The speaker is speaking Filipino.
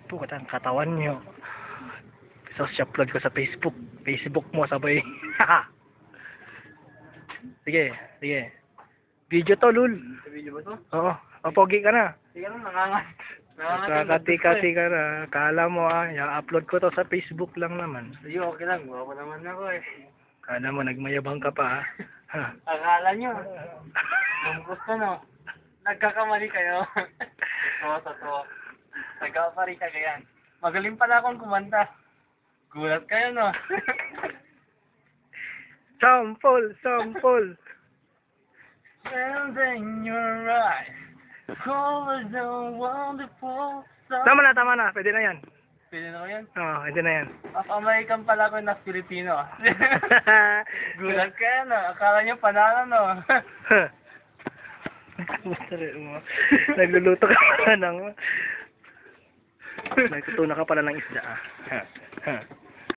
Pukat ang katawan nyo. So, upload ko sa Facebook. Facebook mo, sabay. Sige, sige. Video to, lul. Sa video ba to? Oo, mapogi ka na. Sige lang, nangangat. Kakati-kati ka na. Kala mo i-upload ko to sa Facebook lang naman. Sige, okay lang. Guwapo naman ako eh. Kala mo, nagmayabang ka pa ha. Akala nyo. Kung gusto no. Nagkakamali kayo. Totoo. Nagkapari ka ganyan. Magaling pala akong kumanta. Gulat kayo no. Sample. And in your eyes, colors are wonderful. Tama na. Pwede na yan. Pwede na ko yan? Oo, pwede na yan. American pala ako na Filipino. Gulat kayo no. Akala nyo panalo no. Nagluluto ka pala ng... Nagtutuna ka pala ng isda